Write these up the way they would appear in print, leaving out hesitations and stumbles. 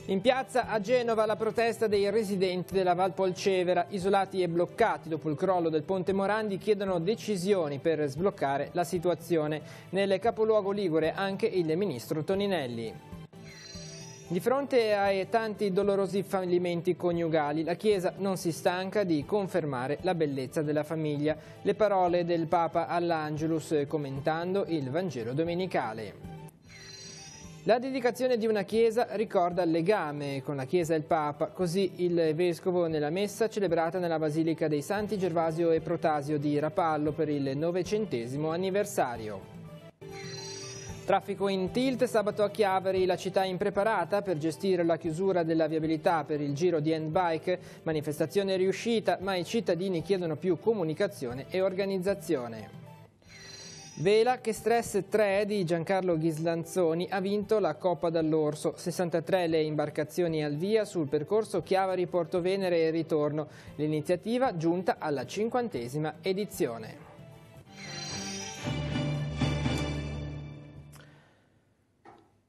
In piazza a Genova la protesta dei residenti della Val Polcevera, isolati e bloccati dopo il crollo del ponte Morandi, chiedono decisioni per sbloccare la situazione. Nel capoluogo ligure anche il ministro Toninelli. Di fronte ai tanti dolorosi fallimenti coniugali, la Chiesa non si stanca di confermare la bellezza della famiglia. Le parole del Papa all'Angelus commentando il Vangelo domenicale. La dedicazione di una chiesa ricorda il legame con la Chiesa e il Papa, così il Vescovo nella messa celebrata nella Basilica dei Santi Gervasio e Protasio di Rapallo per il 900° anniversario. Traffico in tilt sabato a Chiavari, la città impreparata per gestire la chiusura della viabilità per il giro di handbike, manifestazione riuscita, ma i cittadini chiedono più comunicazione e organizzazione. Vela che stress 3 di Giancarlo Ghislanzoni ha vinto la Coppa dall'Orso, 63 le imbarcazioni al via sul percorso Chiavari-Porto Venere e ritorno, l'iniziativa giunta alla 50ª edizione.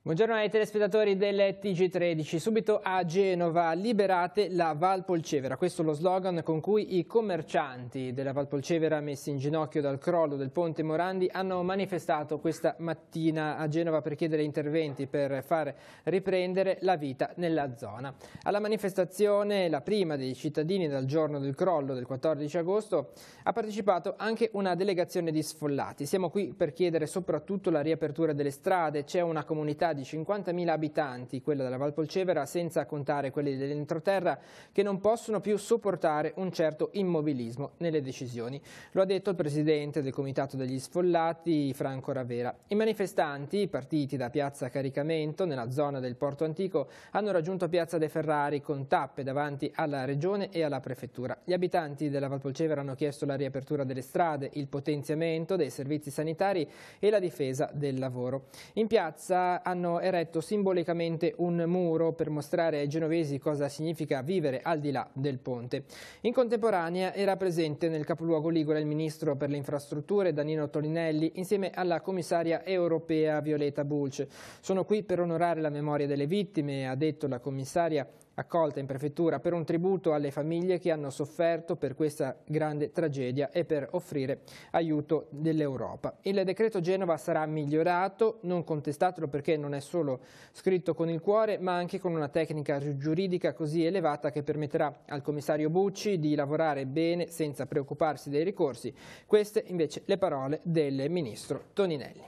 Buongiorno ai telespettatori del TG13. Subito a Genova, liberate la Val Polcevera. Questo è lo slogan con cui i commercianti della Val Polcevera, messi in ginocchio dal crollo del ponte Morandi, hanno manifestato questa mattina a Genova per chiedere interventi per far riprendere la vita nella zona. Alla manifestazione, la prima dei cittadini dal giorno del crollo del 14 agosto, ha partecipato anche una delegazione di sfollati. Siamo qui per chiedere soprattutto la riapertura delle strade. C'è una comunità di 50.000 abitanti, quella della Val Polcevera, senza contare quelli dell'entroterra, che non possono più sopportare un certo immobilismo nelle decisioni. Lo ha detto il presidente del Comitato degli Sfollati, Franco Ravera. I manifestanti, partiti da Piazza Caricamento, nella zona del Porto Antico, hanno raggiunto Piazza De Ferrari con tappe davanti alla Regione e alla Prefettura. Gli abitanti della Val Polcevera hanno chiesto la riapertura delle strade, il potenziamento dei servizi sanitari e la difesa del lavoro. In piazza hanno eretto simbolicamente un muro per mostrare ai genovesi cosa significa vivere al di là del ponte. In contemporanea era presente nel capoluogo ligure il ministro per le infrastrutture Danilo Toninelli insieme alla commissaria europea Violeta Bulc. Sono qui per onorare la memoria delle vittime, ha detto la commissaria, accolta in prefettura, per un tributo alle famiglie che hanno sofferto per questa grande tragedia e per offrire aiuto dell'Europa. Il decreto Genova sarà migliorato, non contestatelo perché non è solo scritto con il cuore, ma anche con una tecnica giuridica così elevata che permetterà al commissario Bucci di lavorare bene senza preoccuparsi dei ricorsi. Queste invece le parole del ministro Toninelli.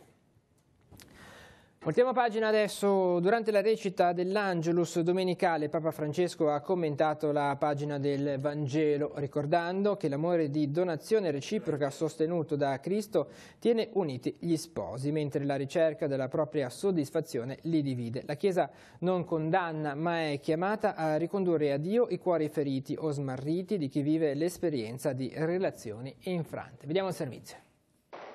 Voltiamo pagina adesso. Durante la recita dell'Angelus domenicale Papa Francesco ha commentato la pagina del Vangelo, ricordando che l'amore di donazione reciproca sostenuto da Cristo tiene uniti gli sposi, mentre la ricerca della propria soddisfazione li divide. La Chiesa non condanna, ma è chiamata a ricondurre a Dio i cuori feriti o smarriti di chi vive l'esperienza di relazioni infrante. Vediamo il servizio.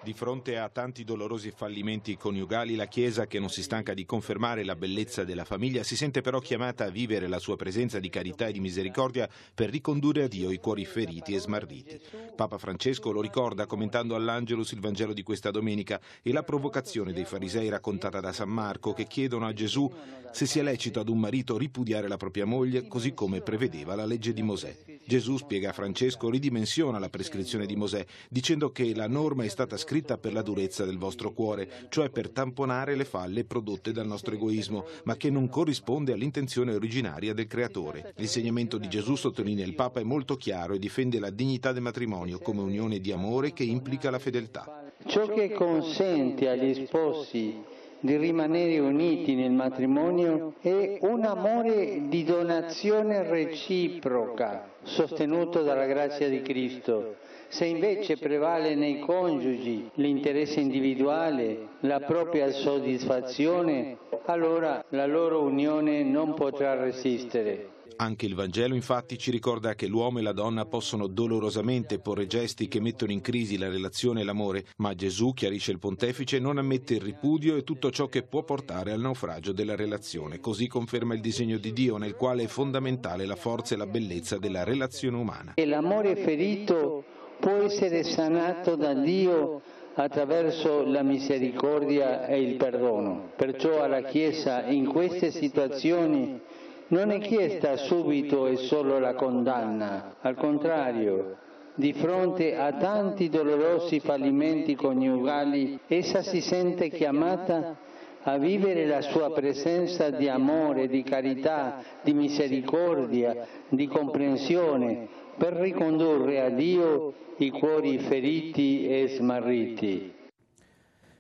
Di fronte a tanti dolorosi fallimenti coniugali, la Chiesa, che non si stanca di confermare la bellezza della famiglia, si sente però chiamata a vivere la sua presenza di carità e di misericordia per ricondurre a Dio i cuori feriti e smarriti. Papa Francesco lo ricorda commentando all'Angelus il Vangelo di questa domenica e la provocazione dei farisei raccontata da San Marco, che chiedono a Gesù se sia lecito ad un marito ripudiare la propria moglie, così come prevedeva la legge di Mosè. Gesù, spiega Francesco, ridimensiona la prescrizione di Mosè, dicendo che la norma è stata scritta per la durezza del vostro cuore, cioè per tamponare le falle prodotte dal nostro egoismo, ma che non corrisponde all'intenzione originaria del Creatore. L'insegnamento di Gesù, sottolinea il Papa, è molto chiaro e difende la dignità del matrimonio come unione di amore che implica la fedeltà. Ciò che consente agli sposi di rimanere uniti nel matrimonio è un amore di donazione reciproca, sostenuto dalla grazia di Cristo. Se invece prevale nei coniugi l'interesse individuale, la propria soddisfazione, allora la loro unione non potrà resistere. Anche il Vangelo infatti ci ricorda che l'uomo e la donna possono dolorosamente porre gesti che mettono in crisi la relazione e l'amore, ma Gesù, chiarisce il pontefice, non ammette il ripudio e tutto ciò che può portare al naufragio della relazione. Così conferma il disegno di Dio, nel quale è fondamentale la forza e la bellezza della relazione umana. E l'amore ferito può essere sanato da Dio attraverso la misericordia e il perdono. Perciò alla Chiesa in queste situazioni non è chiesta subito e solo la condanna, al contrario, di fronte a tanti dolorosi fallimenti coniugali, essa si sente chiamata a vivere la sua presenza di amore, di carità, di misericordia, di comprensione, per ricondurre a Dio i cuori feriti e smarriti.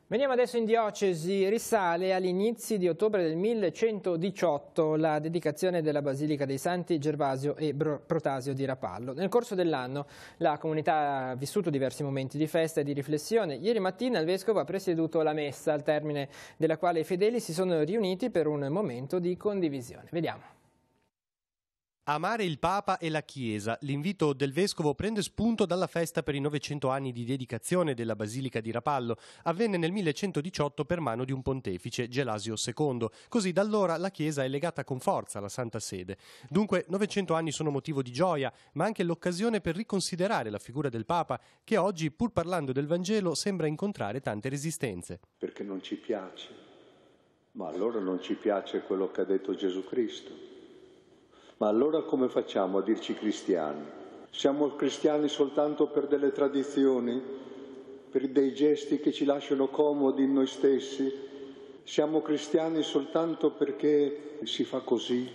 Veniamo adesso in diocesi, risale agli inizi di ottobre del 1118 la dedicazione della Basilica dei Santi Gervasio e Protasio di Rapallo. Nel corso dell'anno la comunità ha vissuto diversi momenti di festa e di riflessione. Ieri mattina il Vescovo ha presieduto la messa, al termine della quale i fedeli si sono riuniti per un momento di condivisione. Vediamo. Amare il Papa e la Chiesa. L'invito del Vescovo prende spunto dalla festa per i 900 anni di dedicazione della Basilica di Rapallo. Avvenne nel 1118 per mano di un pontefice, Gelasio II. Così da allora la Chiesa è legata con forza alla Santa Sede. Dunque 900 anni sono motivo di gioia, ma anche l'occasione per riconsiderare la figura del Papa, che oggi, pur parlando del Vangelo, sembra incontrare tante resistenze. Perché non ci piace. Ma allora non ci piace quello che ha detto Gesù Cristo. Ma allora come facciamo a dirci cristiani? Siamo cristiani soltanto per delle tradizioni, per dei gesti che ci lasciano comodi in noi stessi? Siamo cristiani soltanto perché si fa così?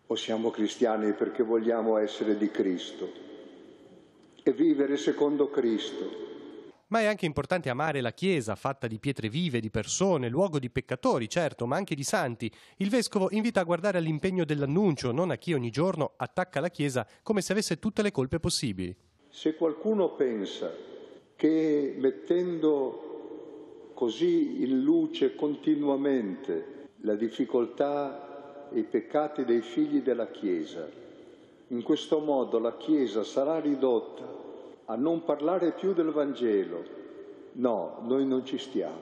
O siamo cristiani perché vogliamo essere di Cristo e vivere secondo Cristo? Ma è anche importante amare la Chiesa, fatta di pietre vive, di persone, luogo di peccatori, certo, ma anche di santi. Il Vescovo invita a guardare all'impegno dell'annuncio, non a chi ogni giorno attacca la Chiesa come se avesse tutte le colpe possibili. Se qualcuno pensa che mettendo così in luce continuamente la difficoltà e i peccati dei figli della Chiesa, in questo modo la Chiesa sarà ridotta a non parlare più del Vangelo. No, noi non ci stiamo.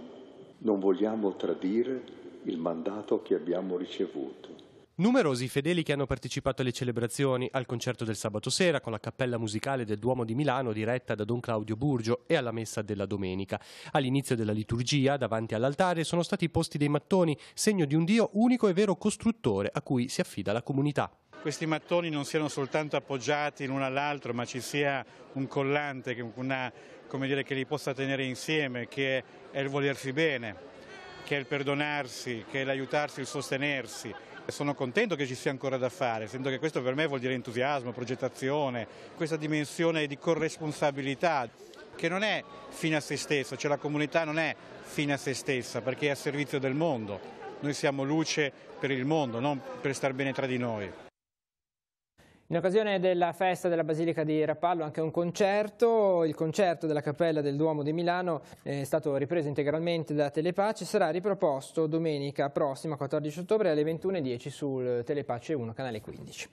Non vogliamo tradire il mandato che abbiamo ricevuto. Numerosi i fedeli che hanno partecipato alle celebrazioni, al concerto del sabato sera con la cappella musicale del Duomo di Milano diretta da Don Claudio Burgio e alla messa della domenica. All'inizio della liturgia, davanti all'altare, sono stati posti dei mattoni, segno di un Dio unico e vero costruttore a cui si affida la comunità. Questi mattoni non siano soltanto appoggiati l'uno all'altro, ma ci sia un collante che li possa tenere insieme, che è il volersi bene, che è il perdonarsi, che è l'aiutarsi, il sostenersi. Sono contento che ci sia ancora da fare, sento che questo per me vuol dire entusiasmo, progettazione, questa dimensione di corresponsabilità che non è fine a se stessa, cioè la comunità non è fine a se stessa perché è a servizio del mondo. Noi siamo luce per il mondo, non per star bene tra di noi. In occasione della festa della Basilica di Rapallo anche un concerto, il concerto della Cappella del Duomo di Milano è stato ripreso integralmente da Telepace, sarà riproposto domenica prossima 14 ottobre alle 21:10 sul Telepace 1, canale 15.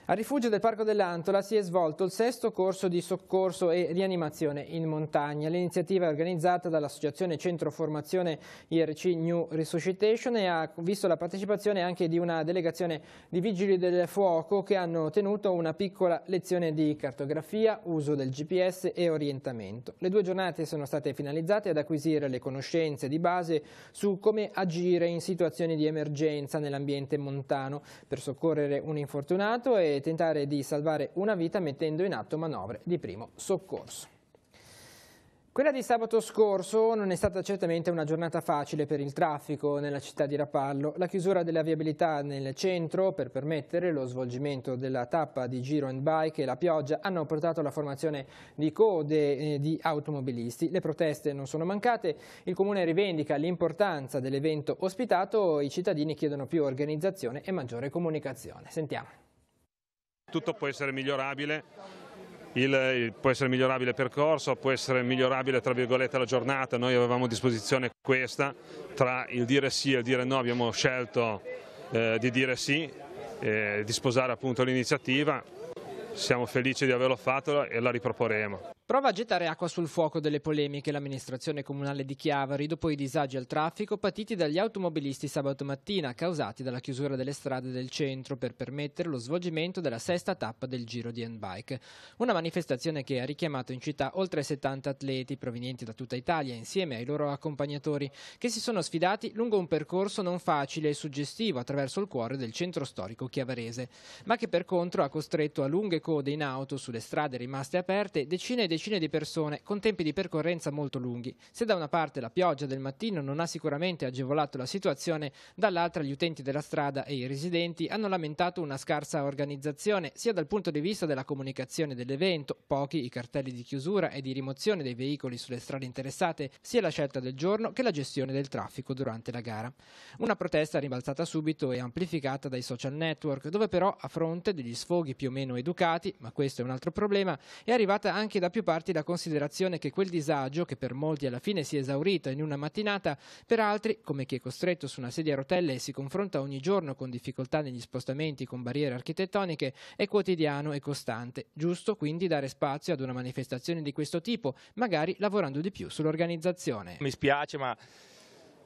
A rifugio del Parco dell'Antola si è svolto il 6° corso di soccorso e rianimazione in montagna. L'iniziativa è organizzata dall'Associazione Centro Formazione IRC New Resuscitation e ha visto la partecipazione anche di una delegazione di vigili del fuoco che hanno tenuto una piccola lezione di cartografia, uso del GPS e orientamento. Le 2 giornate sono state finalizzate ad acquisire le conoscenze di base su come agire in situazioni di emergenza nell'ambiente montano per soccorrere un infortunato e tentare di salvare una vita mettendo in atto manovre di primo soccorso. Quella di sabato scorso non è stata certamente una giornata facile per il traffico nella città di Rapallo. La chiusura della viabilità nel centro per permettere lo svolgimento della tappa di Giro and Bike e la pioggia hanno portato alla formazione di code di automobilisti. Le proteste non sono mancate, il Comune rivendica l'importanza dell'evento ospitato, i cittadini chiedono più organizzazione e maggiore comunicazione. Sentiamo. Tutto può essere migliorabile, può essere migliorabile il percorso, può essere migliorabile tra virgolette la giornata. Noi avevamo a disposizione questa, tra il dire sì e il dire no abbiamo scelto di dire sì, di sposare appunto l'iniziativa. Siamo felici di averlo fatto e la riproporremo. Prova a gettare acqua sul fuoco delle polemiche l'amministrazione comunale di Chiavari dopo i disagi al traffico patiti dagli automobilisti sabato mattina causati dalla chiusura delle strade del centro per permettere lo svolgimento della 6ª tappa del Giro di Handbike. Una manifestazione che ha richiamato in città oltre 70 atleti provenienti da tutta Italia insieme ai loro accompagnatori che si sono sfidati lungo un percorso non facile e suggestivo attraverso il cuore del centro storico chiavarese, ma che per contro ha costretto a lunghe code in auto sulle strade rimaste aperte decine di persone con tempi di percorrenza molto lunghi. Se da una parte la pioggia del mattino non ha sicuramente agevolato la situazione, dall'altra gli utenti della strada e i residenti hanno lamentato una scarsa organizzazione sia dal punto di vista della comunicazione dell'evento, pochi i cartelli di chiusura e di rimozione dei veicoli sulle strade interessate, sia la scelta del giorno che la gestione del traffico durante la gara. Una protesta ribalzata subito e amplificata dai social network, dove però a fronte degli sfoghi più o meno educati, ma questo è un altro problema, è arrivata anche da più parti la considerazione che quel disagio, che per molti alla fine si è esaurito in una mattinata, per altri, come chi è costretto su una sedia a rotelle e si confronta ogni giorno con difficoltà negli spostamenti con barriere architettoniche, è quotidiano e costante. Giusto quindi dare spazio ad una manifestazione di questo tipo, magari lavorando di più sull'organizzazione. Mi spiace, ma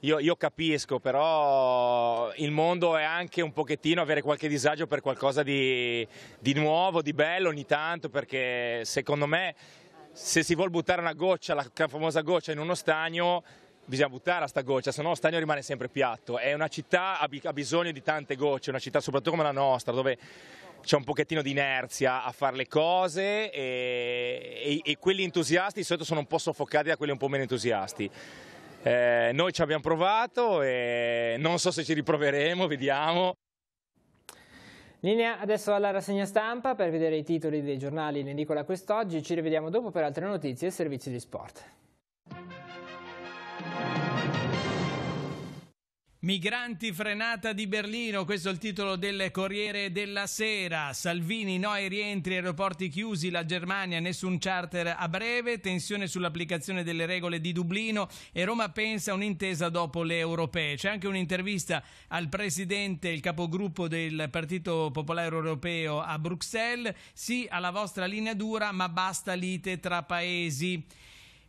io capisco, però il mondo è anche un pochettino avere qualche disagio per qualcosa di nuovo, di bello ogni tanto, perché secondo me se si vuol buttare una goccia, la famosa goccia in uno stagno, bisogna buttare sta goccia, se no lo stagno rimane sempre piatto. È una città, ha bisogno di tante gocce, una città soprattutto come la nostra, dove c'è un pochettino di inerzia a fare le cose e quelli entusiasti di solito sono un po' soffocati da quelli un po' meno entusiasti. Noi ci abbiamo provato e non so se ci riproveremo, vediamo. Linea adesso alla rassegna stampa per vedere i titoli dei giornali in edicola quest'oggi. Ci rivediamo dopo per altre notizie e servizi di sport. Migranti, frenata di Berlino, questo è il titolo del Corriere della Sera. Salvini, no ai rientri, aeroporti chiusi, la Germania, nessun charter a breve, tensione sull'applicazione delle regole di Dublino e Roma pensa a un'intesa dopo le europee. C'è anche un'intervista al presidente, il capogruppo del Partito Popolare Europeo a Bruxelles. Sì alla vostra linea dura, ma basta lite tra paesi.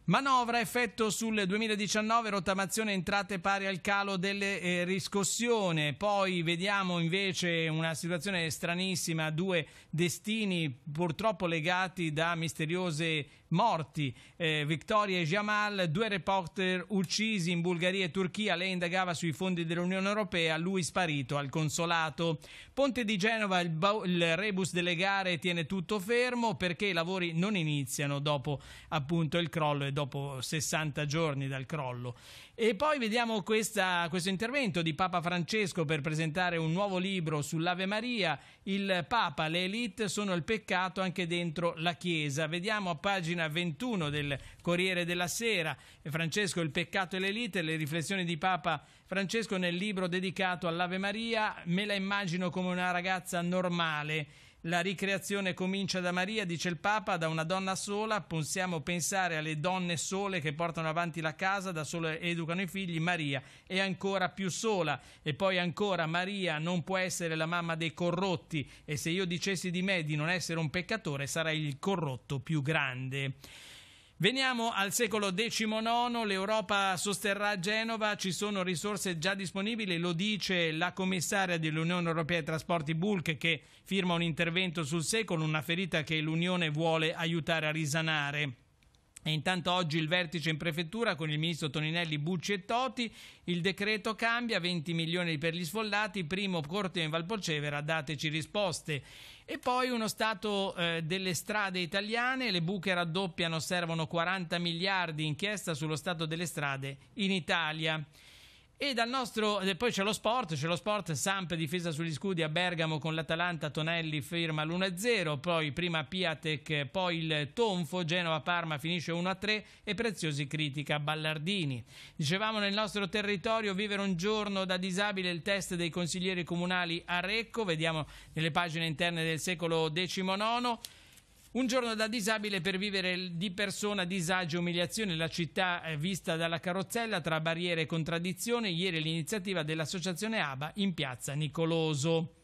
Manovra, effetto sul 2019, rottamazione entrate pari al calo delle riscossione. Poi vediamo invece una situazione stranissima, 2 destini purtroppo legati da misteriose morti. Victoria e Jamal, 2 reporter uccisi in Bulgaria e Turchia. Lei indagava sui fondi dell'Unione Europea, lui sparito al consolato. Ponte di Genova, il rebus delle gare tiene tutto fermo perché i lavori non iniziano dopo appunto il crollo e dopo 60 giorni dal crollo. E poi vediamo questo intervento di Papa Francesco per presentare un nuovo libro sull'Ave Maria. Il Papa, le elite sono il peccato anche dentro la Chiesa. Vediamo a pagina 21 del Corriere della Sera. Francesco, il peccato e le elite, le riflessioni di Papa Francesco nel libro dedicato all'Ave Maria. Me la immagino come una ragazza normale. La ricreazione comincia da Maria, dice il Papa, da una donna sola. Possiamo pensare alle donne sole che portano avanti la casa, da sole educano i figli. Maria è ancora più sola. E poi ancora, Maria non può essere la mamma dei corrotti, e se io dicessi di me di non essere un peccatore sarei il corrotto più grande. Veniamo al secolo XIX, l'Europa sosterrà Genova, ci sono risorse già disponibili, lo dice la commissaria dell'Unione Europea ai Trasporti Bulc, che firma un intervento sul secolo, una ferita che l'Unione vuole aiutare a risanare. E intanto oggi il vertice in prefettura con il ministro Toninelli, Bucci e Toti. Il decreto cambia, 20 milioni per gli sfollati, primo corteo in Valpolcevera, dateci risposte. E poi uno stato delle strade italiane, le buche raddoppiano, servono 40 miliardi, inchiesta sullo stato delle strade in Italia. E dal nostro poi c'è lo sport, Samp difesa sugli scudi a Bergamo con l'Atalanta, Tonelli firma l'1-0, poi prima Piatek, poi il tonfo, Genova-Parma finisce 1-3 e Preziosi critica Ballardini. Dicevamo nel nostro territorio vivere un giorno da disabile, il test dei consiglieri comunali a Recco, vediamo nelle pagine interne del secolo XIX. Un giorno da disabile per vivere di persona disagi e umiliazioni, la città vista dalla carrozzella tra barriere e contraddizioni. Ieri l'iniziativa dell'associazione ABA in piazza Nicoloso.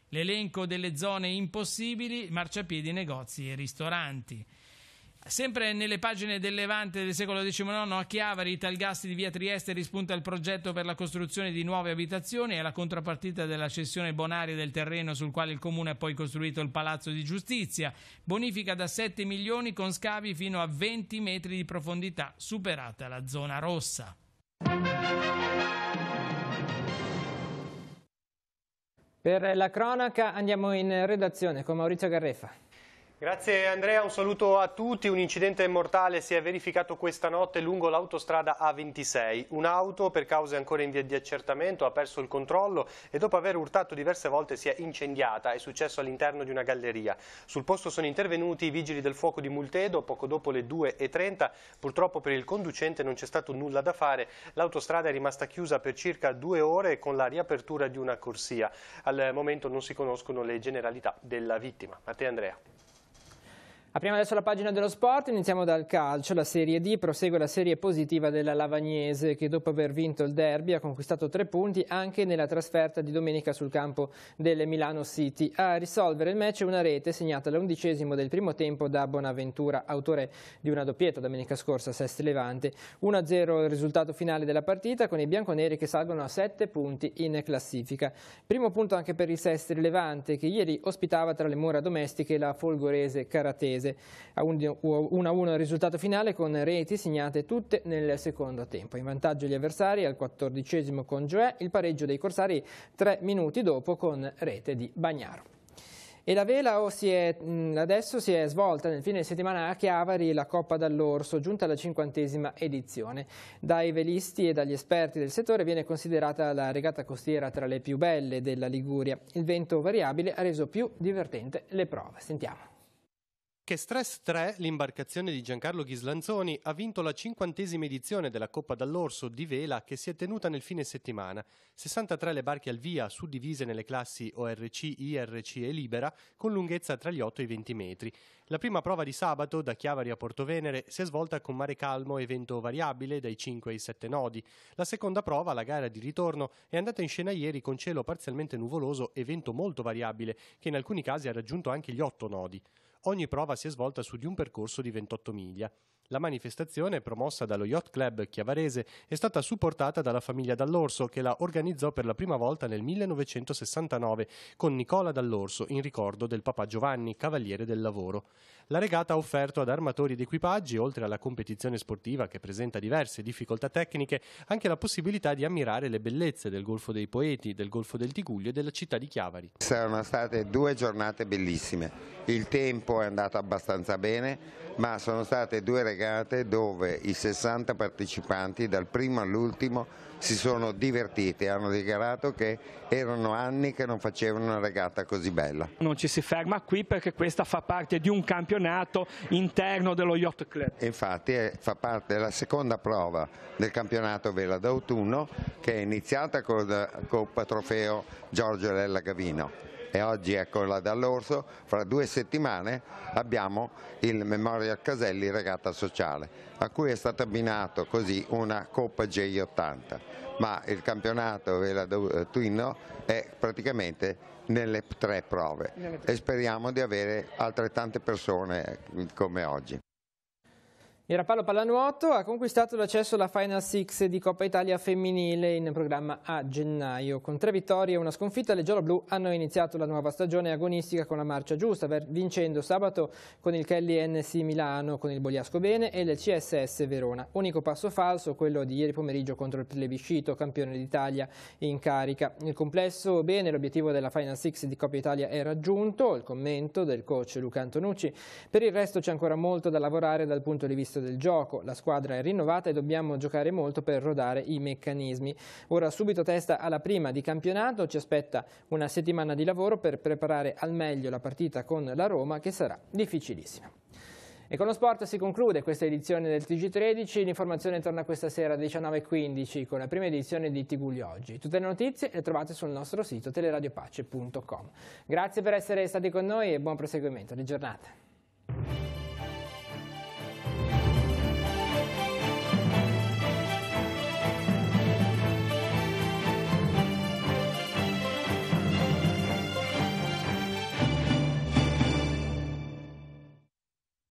L'elenco delle zone impossibili, marciapiedi, negozi e ristoranti. Sempre nelle pagine del Levante del secolo XIX, a Chiavari, Italgas di via Trieste rispunta il progetto per la costruzione di nuove abitazioni e la contropartita della cessione bonaria del terreno sul quale il comune ha poi costruito il Palazzo di Giustizia. Bonifica da 7 milioni con scavi fino a 20 metri di profondità, superata la zona rossa. Per la cronaca andiamo in redazione con Maurizio Garrefa. Grazie Andrea, un saluto a tutti. Un incidente mortale si è verificato questa notte lungo l'autostrada A26. Un'auto, per cause ancora in via di accertamento, ha perso il controllo e dopo aver urtato diverse volte si è incendiata. È successo all'interno di una galleria. Sul posto sono intervenuti i vigili del fuoco di Multedo poco dopo le 2:30. Purtroppo per il conducente non c'è stato nulla da fare. L'autostrada è rimasta chiusa per circa 2 ore con la riapertura di una corsia. Al momento non si conoscono le generalità della vittima. A te Andrea. Apriamo adesso la pagina dello sport, iniziamo dal calcio. La Serie D prosegue la serie positiva della Lavagnese che dopo aver vinto il derby ha conquistato 3 punti anche nella trasferta di domenica sul campo del Milano City. A risolvere il match una rete segnata all'11° del primo tempo da Bonaventura, autore di una doppietta domenica scorsa a Sestri Levante. 1-0 il risultato finale della partita con i bianconeri che salgono a 7 punti in classifica. Primo punto anche per il Sestri Levante che ieri ospitava tra le mura domestiche la Folgorese Caratese. A 1-1 il risultato finale con reti segnate tutte nel secondo tempo. In vantaggio gli avversari al 14° con Gioè, il pareggio dei corsari 3 minuti dopo con rete di Bagnaro. E la vela adesso si è svolta nel fine settimana a Chiavari la Coppa dall'Orso, giunta alla 50ª edizione. Dai velisti e dagli esperti del settore viene considerata la regata costiera tra le più belle della Liguria. Il vento variabile ha reso più divertente le prove. Sentiamo. Che Stress 3, l'imbarcazione di Giancarlo Ghislanzoni, ha vinto la 50ª edizione della Coppa dall'Orso di vela che si è tenuta nel fine settimana. 63 le barche al via, suddivise nelle classi ORC, IRC e Libera, con lunghezza tra gli 8 e i 20 metri. La prima prova di sabato, da Chiavari a Portovenere, si è svolta con mare calmo e vento variabile dai 5 ai 7 nodi. La seconda prova, la gara di ritorno, è andata in scena ieri con cielo parzialmente nuvoloso e vento molto variabile, che in alcuni casi ha raggiunto anche gli 8 nodi. Ogni prova si è svolta su di un percorso di 28 miglia. La manifestazione, promossa dallo Yacht Club chiavarese, è stata supportata dalla famiglia Dall'Orso, che la organizzò per la prima volta nel 1969 con Nicola Dall'Orso, in ricordo del papà Giovanni, cavaliere del lavoro. La regata ha offerto ad armatori ed equipaggi, oltre alla competizione sportiva che presenta diverse difficoltà tecniche, anche la possibilità di ammirare le bellezze del Golfo dei Poeti, del Golfo del Tiguglio e della città di Chiavari. Sono state 2 giornate bellissime. Il tempo è andato abbastanza bene, ma sono state 2 regate dove i 60 partecipanti, dal primo all'ultimo, si sono divertiti e hanno dichiarato che erano anni che non facevano una regata così bella. Non ci si ferma qui perché questa fa parte di un campionato interno dello Yacht Club. Infatti fa parte della seconda prova del campionato vela d'autunno che è iniziata con la Coppa Trofeo Giorgio Lella Gavino. E oggi è con la Dall'Orso, fra 2 settimane abbiamo il Memorial Caselli Regata Sociale, a cui è stato abbinato così una Coppa J80, ma il campionato vela d'autunno è praticamente nelle 3 prove e speriamo di avere altrettante persone come oggi. Il Rapallo Pallanuoto ha conquistato l'accesso alla Final Six di Coppa Italia femminile in programma a gennaio. Con 3 vittorie e una sconfitta, le gialloblu hanno iniziato la nuova stagione agonistica con la marcia giusta, vincendo sabato con il Kelly NC Milano, con il Bogliasco Bene e il CSS Verona. Unico passo falso, quello di ieri pomeriggio contro il Plebiscito, campione d'Italia in carica. Nel complesso bene, l'obiettivo della Final Six di Coppa Italia è raggiunto, il commento del coach Luca Antonucci. Per il resto c'è ancora molto da lavorare dal punto di vista del gioco, la squadra è rinnovata e dobbiamo giocare molto per rodare i meccanismi. Ora subito testa alla prima di campionato, ci aspetta una settimana di lavoro per preparare al meglio la partita con la Roma che sarà difficilissima. E con lo sport si conclude questa edizione del TG13, l'informazione torna questa sera alle 19:15 con la prima edizione di Tiguglio Oggi. Tutte le notizie le trovate sul nostro sito teleradiopace.com. Grazie per essere stati con noi e buon proseguimento di giornata.